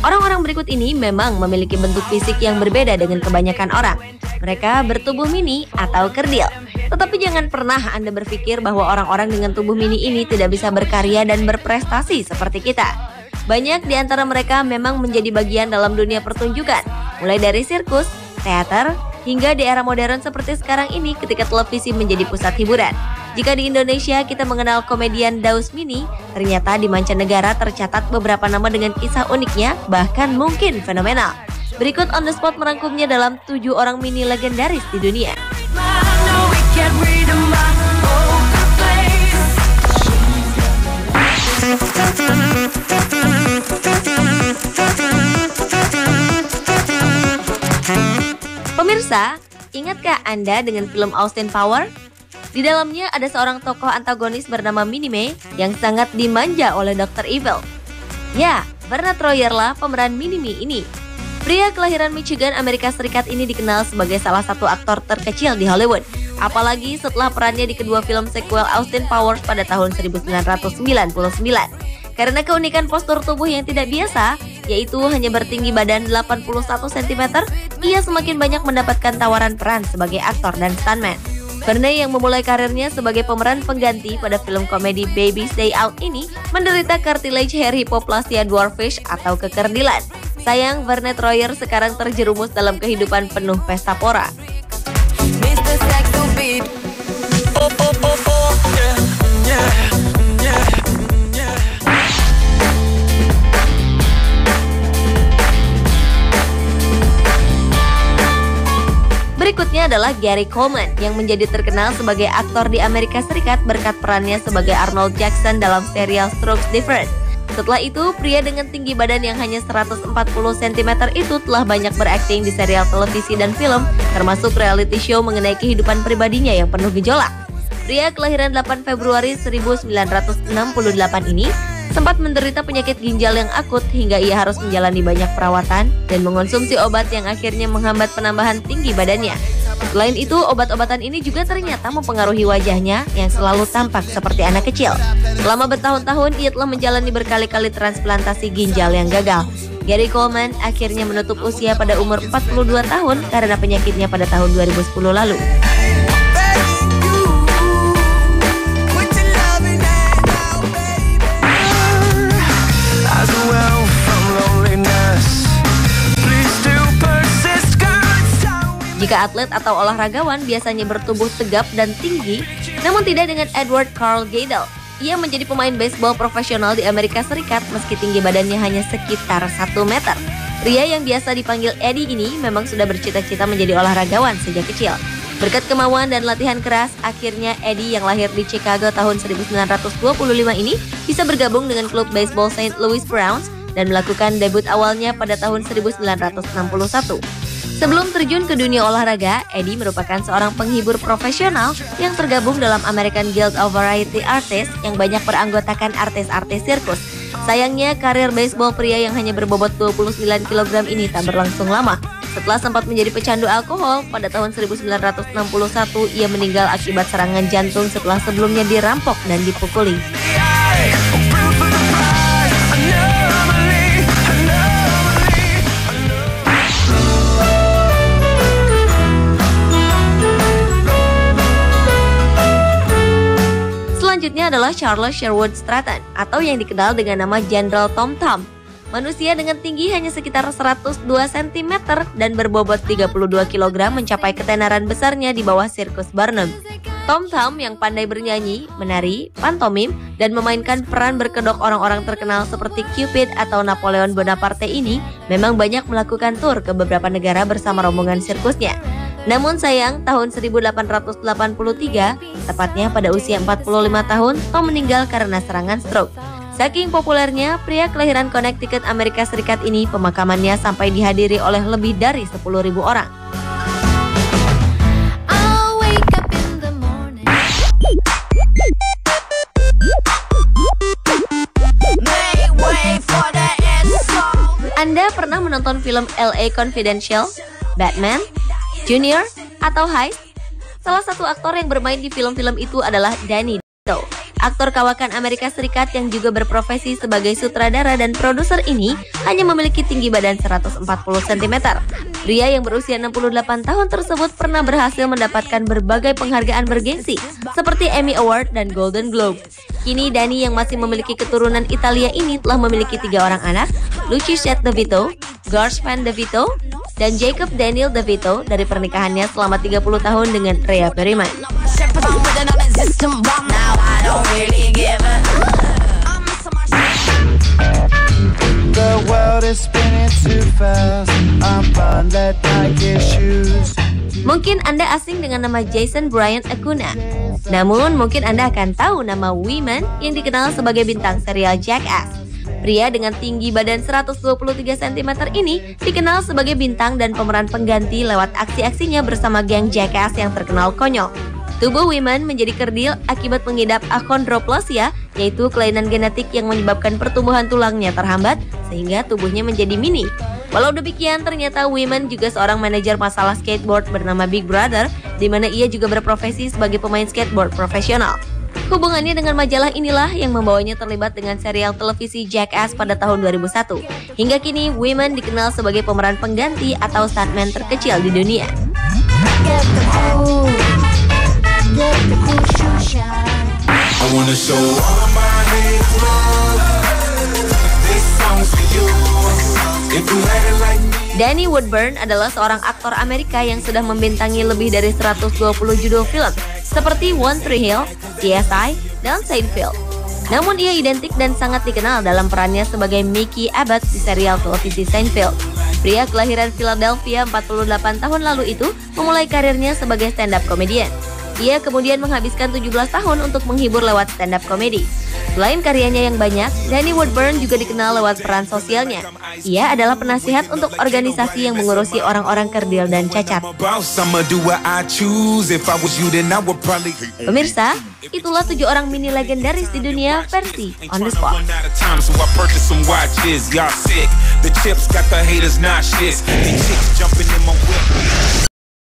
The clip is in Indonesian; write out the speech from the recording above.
Orang-orang berikut ini memang memiliki bentuk fisik yang berbeda dengan kebanyakan orang. Mereka bertubuh mini atau kerdil. Tetapi jangan pernah Anda berpikir bahwa orang-orang dengan tubuh mini ini tidak bisa berkarya dan berprestasi seperti kita. Banyak di antara mereka memang menjadi bagian dalam dunia pertunjukan, mulai dari sirkus, teater, hingga di era modern seperti sekarang ini ketika televisi menjadi pusat hiburan. Jika di Indonesia kita mengenal komedian Daus Mini, ternyata di mancanegara tercatat beberapa nama dengan kisah uniknya, bahkan mungkin fenomenal. Berikut On The Spot merangkumnya dalam 7 orang mini legendaris di dunia. Pemirsa, ingatkah Anda dengan film Austin Powers? Di dalamnya ada seorang tokoh antagonis bernama Minnie yang sangat dimanja oleh Dr. Evil. Ya, Bernard Royer lah pemeran Minnie ini. Pria kelahiran Michigan, Amerika Serikat ini dikenal sebagai salah satu aktor terkecil di Hollywood. Apalagi setelah perannya di kedua film sequel Austin Powers pada tahun 1999. Karena keunikan postur tubuh yang tidak biasa, yaitu hanya bertinggi badan 81 cm, ia semakin banyak mendapatkan tawaran peran sebagai aktor dan stuntman. Bernay yang memulai karirnya sebagai pemeran pengganti pada film komedi Baby's Day Out ini menderita cartilage hair hypoplasia dwarfish atau kekerdilan. Sayang, Bernard Royer sekarang terjerumus dalam kehidupan penuh pesta pora. Berikutnya adalah Gary Coleman yang menjadi terkenal sebagai aktor di Amerika Serikat berkat perannya sebagai Arnold Jackson dalam serial Strokes Different. Setelah itu, pria dengan tinggi badan yang hanya 140 cm itu telah banyak berakting di serial televisi dan film, termasuk reality show mengenai kehidupan pribadinya yang penuh gejolak. Pria kelahiran 8 Februari 1968 ini sempat menderita penyakit ginjal yang akut hingga ia harus menjalani banyak perawatan dan mengonsumsi obat yang akhirnya menghambat penambahan tinggi badannya. Selain itu, obat-obatan ini juga ternyata mempengaruhi wajahnya yang selalu tampak seperti anak kecil. Selama bertahun-tahun, ia telah menjalani berkali-kali transplantasi ginjal yang gagal. Gary Coleman akhirnya menutup usia pada umur 42 tahun karena penyakitnya pada tahun 2010 lalu. Jika atlet atau olahragawan biasanya bertubuh tegap dan tinggi, namun tidak dengan Edward Carl Gadel. Ia menjadi pemain baseball profesional di Amerika Serikat meski tinggi badannya hanya sekitar 1 meter. Pria yang biasa dipanggil Eddie ini memang sudah bercita-cita menjadi olahragawan sejak kecil. Berkat kemauan dan latihan keras, akhirnya Eddie yang lahir di Chicago tahun 1925 ini bisa bergabung dengan klub baseball St. Louis Browns dan melakukan debut awalnya pada tahun 1961. Sebelum terjun ke dunia olahraga, Eddie merupakan seorang penghibur profesional yang tergabung dalam American Guild of Variety Artists yang banyak beranggotakan artis-artis sirkus. Sayangnya, karir baseball pria yang hanya berbobot 29 kg ini tak berlangsung lama. Setelah sempat menjadi pecandu alkohol, pada tahun 1961 ia meninggal akibat serangan jantung setelah sebelumnya dirampok dan dipukuli. Selanjutnya adalah Charles Sherwood Stratton atau yang dikenal dengan nama Jenderal Tom Thumb. Manusia dengan tinggi hanya sekitar 102 cm dan berbobot 32 kg mencapai ketenaran besarnya di bawah sirkus Barnum. Tom Thumb yang pandai bernyanyi, menari, pantomim, dan memainkan peran berkedok orang-orang terkenal seperti Cupid atau Napoleon Bonaparte ini memang banyak melakukan tur ke beberapa negara bersama rombongan sirkusnya. Namun sayang, tahun 1883, tepatnya pada usia 45 tahun, Tom meninggal karena serangan stroke. Saking populernya, pria kelahiran Connecticut, Amerika Serikat ini pemakamannya sampai dihadiri oleh lebih dari 10.000 orang. Anda pernah menonton film LA Confidential, Batman, Junior, atau Heist? Salah satu aktor yang bermain di film-film itu adalah Danny DeVito. Aktor kawakan Amerika Serikat yang juga berprofesi sebagai sutradara dan produser ini hanya memiliki tinggi badan 140 cm. Pria yang berusia 68 tahun tersebut pernah berhasil mendapatkan berbagai penghargaan bergengsi seperti Emmy Award dan Golden Globe. Kini Danny yang masih memiliki keturunan Italia ini telah memiliki 3 orang anak, Lucchese DeVito, Garspan DeVito, dan Jacob Daniel DeVito dari pernikahannya selama 30 tahun dengan Rhea Perriman. Mungkin Anda asing dengan nama Jason Bryant Acuna. Namun mungkin Anda akan tahu nama Weeman yang dikenal sebagai bintang serial Jackass. Pria dengan tinggi badan 123 cm ini dikenal sebagai bintang dan pemeran pengganti lewat aksi-aksinya bersama geng Jackass yang terkenal konyol. Tubuh Weeman menjadi kerdil akibat mengidap achondroplasia, yaitu kelainan genetik yang menyebabkan pertumbuhan tulangnya terhambat sehingga tubuhnya menjadi mini. Walau demikian, ternyata Weeman juga seorang manajer masalah skateboard bernama Big Brother, di mana ia juga berprofesi sebagai pemain skateboard profesional. Hubungannya dengan majalah inilah yang membawanya terlibat dengan serial televisi Jackass pada tahun 2001. Hingga kini, Weeman dikenal sebagai pemeran pengganti atau stuntman terkecil di dunia. Danny Woodburn adalah seorang aktor Amerika yang sudah membintangi lebih dari 120 judul film seperti One Tree Hill, CSI, dan Seinfeld. Namun ia identik dan sangat dikenal dalam perannya sebagai Mickey Abbott di serial televisi Seinfeld. Pria kelahiran Philadelphia 48 tahun lalu itu memulai karirnya sebagai stand-up comedian. Ia kemudian menghabiskan 17 tahun untuk menghibur lewat stand-up comedy. Selain karyanya yang banyak, Danny Woodburn juga dikenal lewat peran sosialnya. Ia adalah penasihat untuk organisasi yang mengurusi orang-orang kerdil dan cacat. Pemirsa, itulah 7 orang mini legendaris di dunia versi On The Spot. The chips got the haters not shit. These chicks jumping in my whip.